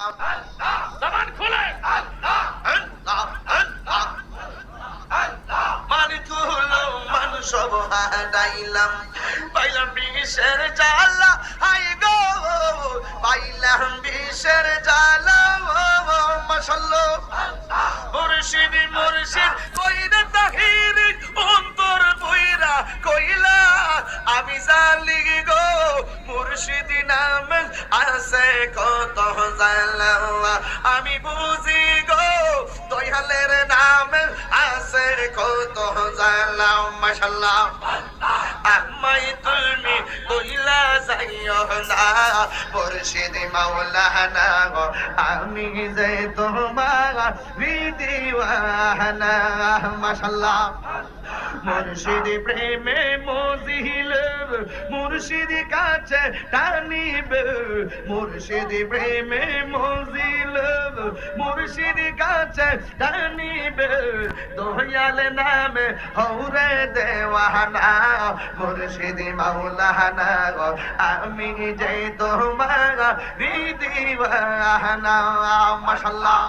জবান খুলে সব হারাইলাম, পাইলাম বিষের জ্বালা, হাই গো পাইলাম বিষের জ্বালা। মাশাআল্লাহ মুর্শিদ মুর্শিদ কইরা তাহিরি অন্তর কইরা কইলা আমি জালি গো মুর্শিদ নাম আছে কত জ্বালা, আমি বুঝি গো দয়ালের নাম আছে কত জ্বালা। মাশাআল্লাহ আমায় তুমি কইলা যাইও না মুর্শিদ মাওলানা গো, আমি যে তোমার দিওয়ানা। মাশাআল্লাহ মুর্শিদ প্রেমে মজিল, মুর্শিদ কাছে টানিব, মুর্শিদ প্রেমে মজিল, মুর্শিদ কাছে টানিব, দয়াল নামে হৌরে দেওয়ানা মুর্শিদ মাওলানা গো, আমি যে তোমার দিওয়ানা। মাশাআল্লাহ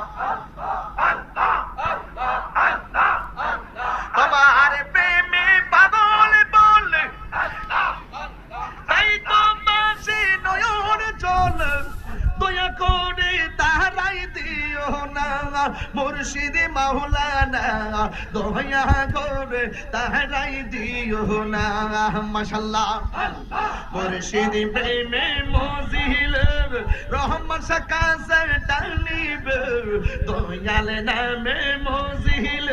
তোমার প্রেমে পাগল বলে তাই তো মাসি নয়ন জল, দয়া করে তারাই দিও না মুর্শিদ মাওলানা, দয়া করে তারাই দিও না। মাশাআল্লাহ মুর্শিদ প্রেমে মজিল, রহমান সাকাসে টানিব, দয়াল নামে মজিল,